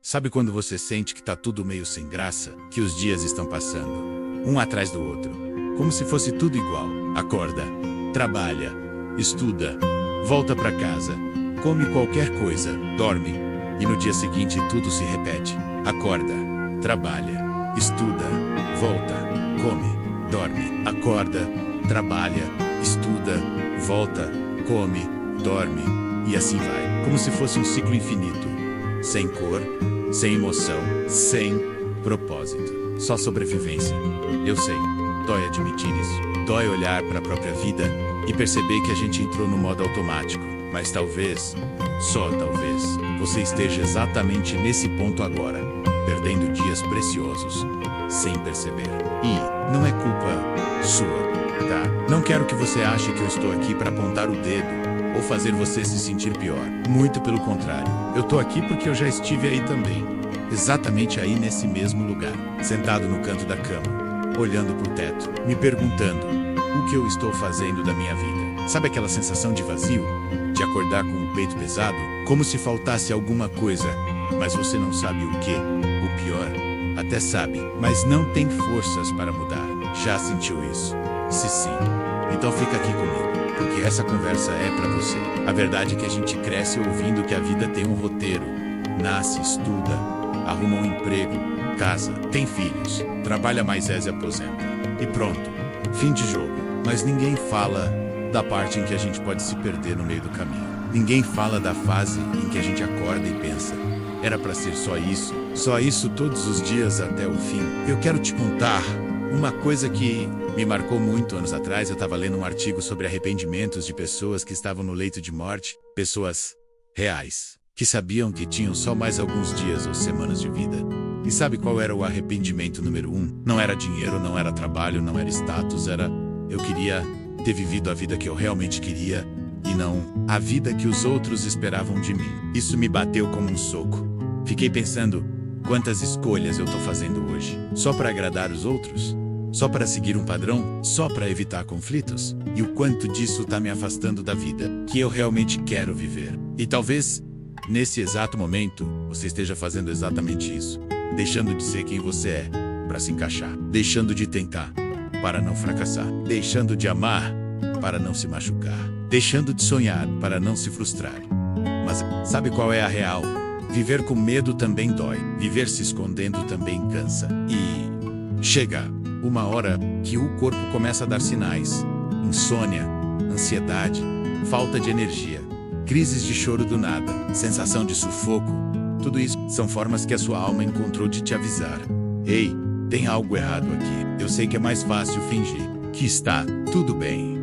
Sabe quando você sente que tá tudo meio sem graça? Que os dias estão passando, um atrás do outro, como se fosse tudo igual. Acorda, trabalha, estuda, volta pra casa, come qualquer coisa, dorme, e no dia seguinte tudo se repete. Acorda, trabalha, estuda, volta, come, dorme. Acorda, trabalha, estuda, volta, come, dorme, e assim vai, como se fosse um ciclo infinito, sem cor, sem emoção, sem propósito, só sobrevivência. Eu sei, dói admitir isso, dói olhar para a própria vida e perceber que a gente entrou no modo automático, mas talvez, só talvez, você esteja exatamente nesse ponto agora, perdendo dias preciosos, sem perceber. E não é culpa sua, tá? Não quero que você ache que eu estou aqui para apontar o dedo ou fazer você se sentir pior. Muito pelo contrário. Eu tô aqui porque eu já estive aí também. Exatamente aí nesse mesmo lugar. Sentado no canto da cama, olhando pro teto, me perguntando o que eu estou fazendo da minha vida. Sabe aquela sensação de vazio? De acordar com o peito pesado? Como se faltasse alguma coisa, mas você não sabe o que. O pior, até sabe, mas não tem forças para mudar. Já sentiu isso? Se sim, então fica aqui comigo, porque essa conversa é pra você. A verdade é que a gente cresce ouvindo que a vida tem um roteiro. Nasce, estuda, arruma um emprego, casa, tem filhos, trabalha mais e aposenta. E pronto, fim de jogo. Mas ninguém fala da parte em que a gente pode se perder no meio do caminho. Ninguém fala da fase em que a gente acorda e pensa, era pra ser só isso todos os dias até o fim. Eu quero te contar uma coisa que me marcou muito anos atrás. Eu estava lendo um artigo sobre arrependimentos de pessoas que estavam no leito de morte, pessoas reais, que sabiam que tinham só mais alguns dias ou semanas de vida. E sabe qual era o arrependimento número 1? Não era dinheiro, não era trabalho, não era status, era eu queria ter vivido a vida que eu realmente queria e não a vida que os outros esperavam de mim. Isso me bateu como um soco. Fiquei pensando, quantas escolhas eu tô fazendo hoje? Só para agradar os outros? Só para seguir um padrão? Só para evitar conflitos? E o quanto disso tá me afastando da vida que eu realmente quero viver? E talvez, nesse exato momento, você esteja fazendo exatamente isso. Deixando de ser quem você é, para se encaixar. Deixando de tentar, para não fracassar. Deixando de amar, para não se machucar. Deixando de sonhar, para não se frustrar. Mas sabe qual é a real? Viver com medo também dói. Viver se escondendo também cansa. E chega uma hora que o corpo começa a dar sinais. Insônia, ansiedade, falta de energia, crises de choro do nada, sensação de sufoco. Tudo isso são formas que a sua alma encontrou de te avisar. Ei, tem algo errado aqui. Eu sei que é mais fácil fingir que está tudo bem.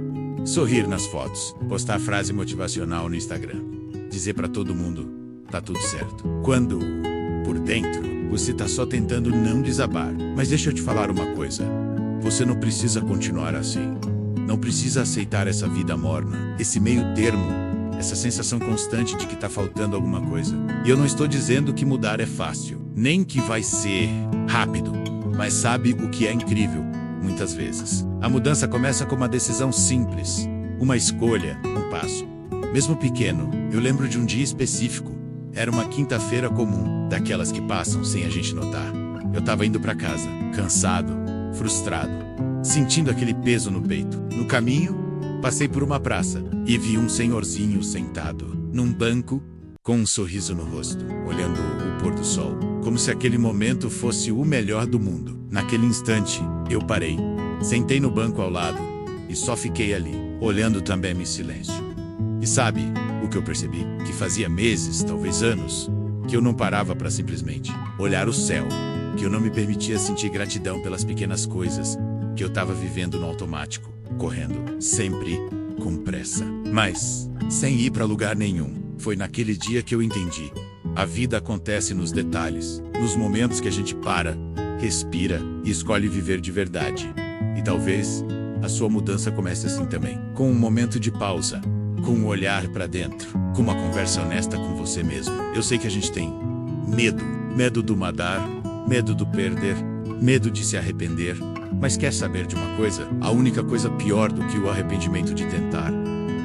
Sorrir nas fotos, postar frase motivacional no Instagram, dizer pra todo mundo, tá tudo certo. Quando, por dentro, você tá só tentando não desabar. Mas deixa eu te falar uma coisa. Você não precisa continuar assim. Não precisa aceitar essa vida morna, esse meio termo, essa sensação constante de que tá faltando alguma coisa. E eu não estou dizendo que mudar é fácil, nem que vai ser rápido. Mas sabe o que é incrível? Muitas vezes, a mudança começa com uma decisão simples, uma escolha, um passo. Mesmo pequeno, eu lembro de um dia específico. Era uma quinta-feira comum, daquelas que passam sem a gente notar. Eu tava indo pra casa, cansado, frustrado, sentindo aquele peso no peito. No caminho, passei por uma praça e vi um senhorzinho sentado num banco com um sorriso no rosto, olhando o pôr do sol, como se aquele momento fosse o melhor do mundo. Naquele instante, eu parei, sentei no banco ao lado e só fiquei ali, olhando também em silêncio. E sabe o que eu percebi? Que fazia meses, talvez anos, que eu não parava para simplesmente olhar o céu, que eu não me permitia sentir gratidão pelas pequenas coisas, que eu estava vivendo no automático, correndo, sempre com pressa, mas sem ir para lugar nenhum. Foi naquele dia que eu entendi. A vida acontece nos detalhes, nos momentos que a gente para, respira e escolhe viver de verdade. E talvez a sua mudança comece assim também, com um momento de pausa, com um olhar para dentro, com uma conversa honesta com você mesmo. Eu sei que a gente tem medo do mudar, medo do perder, medo de se arrepender, mas quer saber de uma coisa? A única coisa pior do que o arrependimento de tentar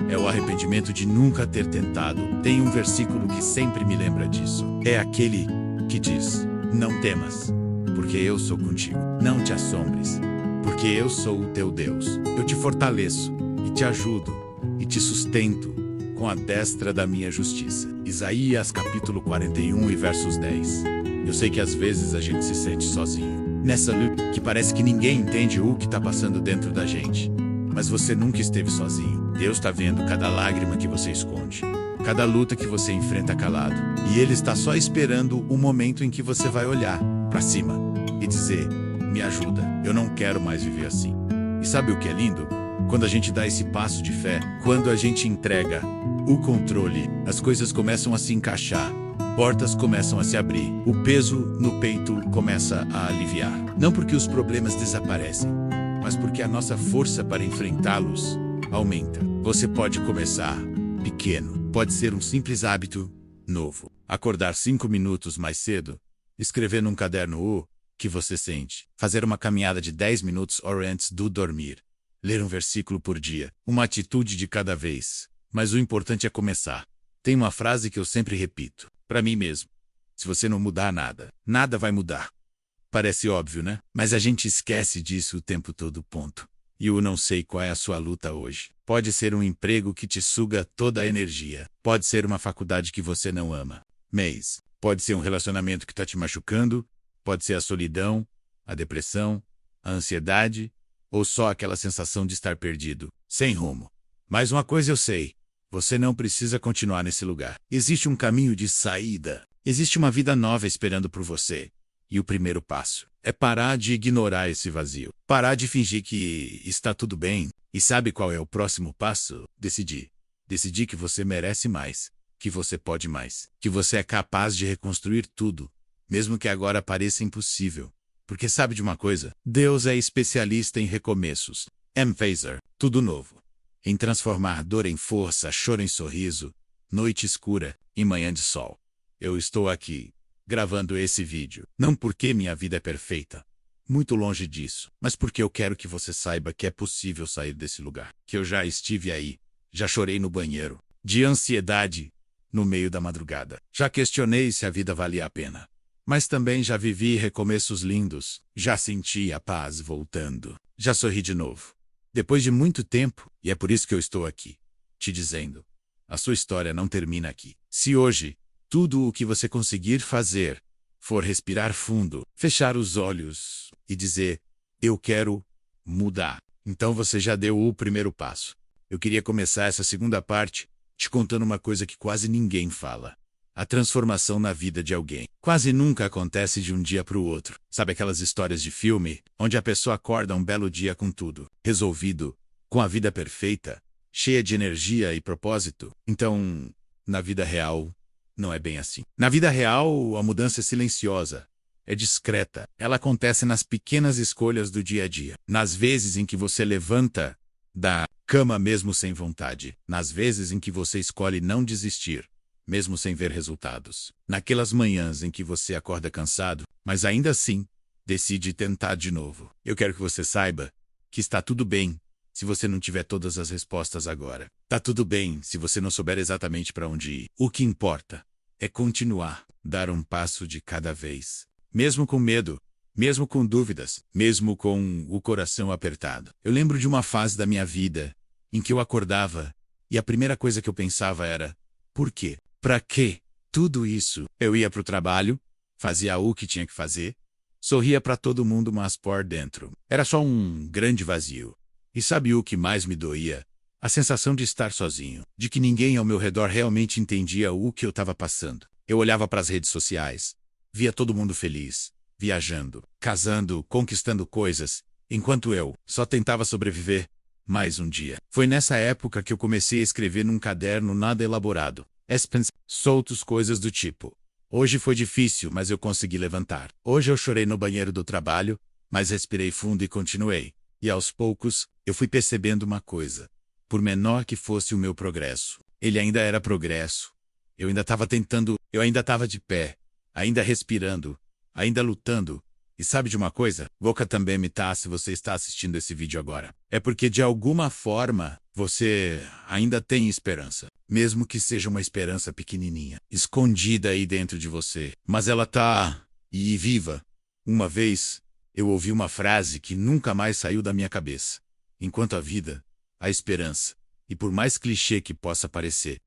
é o arrependimento de nunca ter tentado. Tem um versículo que sempre me lembra disso. É aquele que diz: não temas, porque eu sou contigo. Não te assombres, porque eu sou o teu Deus. Eu te fortaleço, e te ajudo, e te sustento com a destra da minha justiça. Isaías capítulo 41 e versos 10. Eu sei que às vezes a gente se sente sozinho nessa luta, que parece que ninguém entende o que está passando dentro da gente. Mas você nunca esteve sozinho. Deus está vendo cada lágrima que você esconde, cada luta que você enfrenta calado. E Ele está só esperando o momento em que você vai olhar para cima e dizer: me ajuda, eu não quero mais viver assim. E sabe o que é lindo? Quando a gente dá esse passo de fé, quando a gente entrega o controle, as coisas começam a se encaixar, portas começam a se abrir, o peso no peito começa a aliviar. Não porque os problemas desaparecem, mas porque a nossa força para enfrentá-los aumenta. Você pode começar pequeno, pode ser um simples hábito novo. Acordar 5 minutos mais cedo, escrever num caderno o que você sente, fazer uma caminhada de 10 minutos antes do dormir, ler um versículo por dia, uma atitude de cada vez. Mas o importante é começar. Tem uma frase que eu sempre repito, para mim mesmo: se você não mudar nada, nada vai mudar. Parece óbvio, né? Mas a gente esquece disso o tempo todo, ponto. E eu não sei qual é a sua luta hoje. Pode ser um emprego que te suga toda a energia. Pode ser uma faculdade que você não ama. Pode ser um relacionamento que está te machucando. Pode ser a solidão, a depressão, a ansiedade, ou só aquela sensação de estar perdido, sem rumo. Mas uma coisa eu sei: você não precisa continuar nesse lugar. Existe um caminho de saída. Existe uma vida nova esperando por você. E o primeiro passo é parar de ignorar esse vazio. Parar de fingir que está tudo bem. E sabe qual é o próximo passo? Decidir. Decidir que você merece mais, que você pode mais, que você é capaz de reconstruir tudo, mesmo que agora pareça impossível. Porque sabe de uma coisa? Deus é especialista em recomeços. Fazer tudo novo. Em transformar dor em força, choro em sorriso, noite escura em manhã de sol. Eu estou aqui, gravando esse vídeo, não porque minha vida é perfeita, muito longe disso, mas porque eu quero que você saiba que é possível sair desse lugar, que eu já estive aí, já chorei no banheiro, de ansiedade, no meio da madrugada. Já questionei se a vida valia a pena, mas também já vivi recomeços lindos, já senti a paz voltando, já sorri de novo. Depois de muito tempo, e é por isso que eu estou aqui, te dizendo: a sua história não termina aqui. Se hoje tudo o que você conseguir fazer for respirar fundo, fechar os olhos e dizer: eu quero mudar, então você já deu o primeiro passo. Eu queria começar essa segunda parte te contando uma coisa que quase ninguém fala. A transformação na vida de alguém quase nunca acontece de um dia para o outro. Sabe aquelas histórias de filme, onde a pessoa acorda um belo dia com tudo resolvido, com a vida perfeita, cheia de energia e propósito? Então, na vida real, não é bem assim. Na vida real, a mudança é silenciosa, é discreta. Ela acontece nas pequenas escolhas do dia a dia. Nas vezes em que você levanta da cama mesmo sem vontade. Nas vezes em que você escolhe não desistir, mesmo sem ver resultados. Naquelas manhãs em que você acorda cansado, mas ainda assim, decide tentar de novo. Eu quero que você saiba que está tudo bem se você não tiver todas as respostas agora. Tá tudo bem se você não souber exatamente para onde ir. O que importa é continuar, dar um passo de cada vez. Mesmo com medo, mesmo com dúvidas, mesmo com o coração apertado. Eu lembro de uma fase da minha vida em que eu acordava e a primeira coisa que eu pensava era: por quê? Pra quê? Tudo isso. Eu ia pro trabalho, fazia o que tinha que fazer, sorria pra todo mundo, mas por dentro era só um grande vazio. E sabe o que mais me doía? A sensação de estar sozinho, de que ninguém ao meu redor realmente entendia o que eu estava passando. Eu olhava para as redes sociais, via todo mundo feliz, viajando, casando, conquistando coisas, enquanto eu só tentava sobreviver mais um dia. Foi nessa época que eu comecei a escrever num caderno nada elaborado, soltos, coisas do tipo: hoje foi difícil, mas eu consegui levantar. Hoje eu chorei no banheiro do trabalho, mas respirei fundo e continuei. E aos poucos, eu fui percebendo uma coisa: por menor que fosse o meu progresso, ele ainda era progresso. Eu ainda estava tentando, eu ainda estava de pé, ainda respirando, ainda lutando, E sabe de uma coisa? Boca também me tá se você está assistindo esse vídeo agora. É porque de alguma forma você ainda tem esperança. Mesmo que seja uma esperança pequenininha, escondida aí dentro de você. Mas ela tá e viva. Uma vez eu ouvi uma frase que nunca mais saiu da minha cabeça. Enquanto a vida, a esperança, e por mais clichê que possa parecer,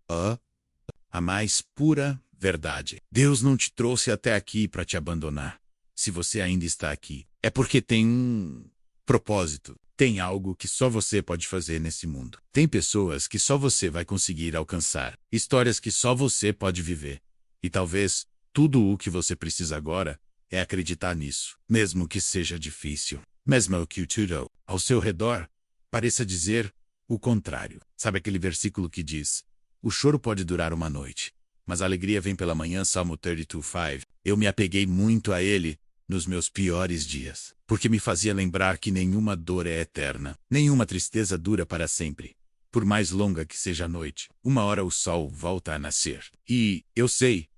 a mais pura verdade. Deus não te trouxe até aqui para te abandonar. Se você ainda está aqui, é porque tem um propósito. Tem algo que só você pode fazer nesse mundo. Tem pessoas que só você vai conseguir alcançar. Histórias que só você pode viver. E talvez tudo o que você precisa agora é acreditar nisso, mesmo que seja difícil. Mesmo que tudo ao seu redor pareça dizer o contrário. Sabe aquele versículo que diz: o choro pode durar uma noite, mas a alegria vem pela manhã, Salmo 32:5. Eu me apeguei muito a ele nos meus piores dias, porque me fazia lembrar que nenhuma dor é eterna, nenhuma tristeza dura para sempre. Por mais longa que seja a noite, uma hora o sol volta a nascer. E eu sei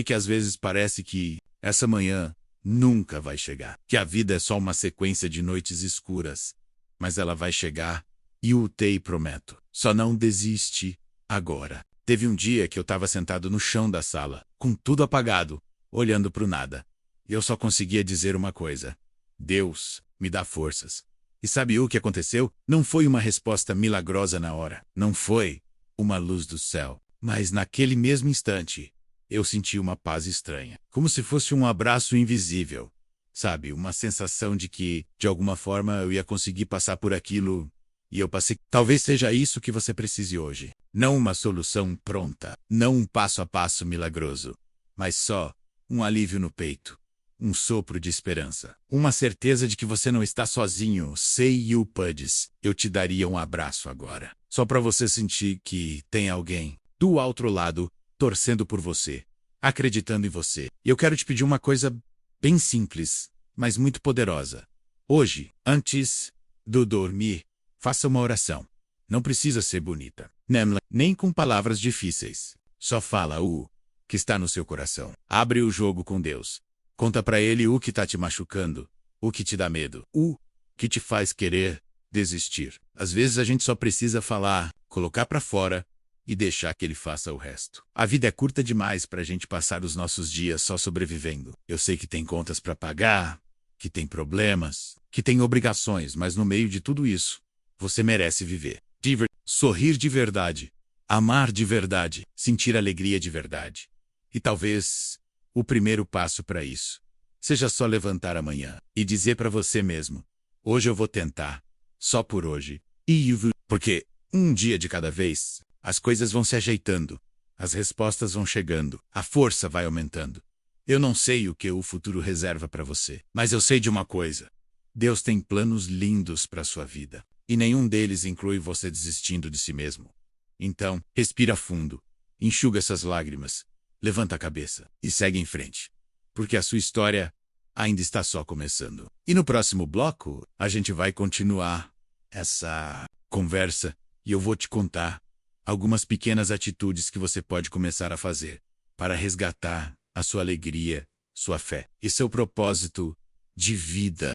que às vezes parece que essa manhã nunca vai chegar, que a vida é só uma sequência de noites escuras, mas ela vai chegar e o te prometo. Só não desiste agora. Teve um dia que eu estava sentado no chão da sala, com tudo apagado, olhando para o nada. E eu só conseguia dizer uma coisa: Deus, me dá forças. E sabe o que aconteceu? Não foi uma resposta milagrosa na hora. Não foi uma luz do céu. Mas naquele mesmo instante, eu senti uma paz estranha. Como se fosse um abraço invisível. Sabe, uma sensação de que, de alguma forma, eu ia conseguir passar por aquilo. E eu passei. Talvez seja isso que você precise hoje. Não uma solução pronta. Não um passo a passo milagroso. Mas só um alívio no peito. Um sopro de esperança. Uma certeza de que você não está sozinho. Sei you pudes. Eu te daria um abraço agora. Só para você sentir que tem alguém do outro lado torcendo por você. Acreditando em você. E eu quero te pedir uma coisa bem simples, mas muito poderosa. Hoje, antes do dormir, faça uma oração. Não precisa ser bonita. Nem com palavras difíceis. Só fala o que está no seu coração. Abre o jogo com Deus. Conta pra ele o que está te machucando, o que te dá medo, o que te faz querer desistir. Às vezes a gente só precisa falar, colocar pra fora e deixar que ele faça o resto. A vida é curta demais pra gente passar os nossos dias só sobrevivendo. Eu sei que tem contas pra pagar, que tem problemas, que tem obrigações, mas no meio de tudo isso, você merece viver. Sorrir de verdade, amar de verdade, sentir alegria de verdade. E talvez o primeiro passo para isso seja só levantar amanhã e dizer para você mesmo: hoje eu vou tentar, só por hoje. Porque um dia de cada vez, as coisas vão se ajeitando, as respostas vão chegando, a força vai aumentando. Eu não sei o que o futuro reserva para você, mas eu sei de uma coisa: Deus tem planos lindos para sua vida, e nenhum deles inclui você desistindo de si mesmo. Então, respira fundo, enxuga essas lágrimas, levanta a cabeça e segue em frente, porque a sua história ainda está só começando. E no próximo bloco, a gente vai continuar essa conversa e eu vou te contar algumas pequenas atitudes que você pode começar a fazer para resgatar a sua alegria, sua fé e seu propósito de vida.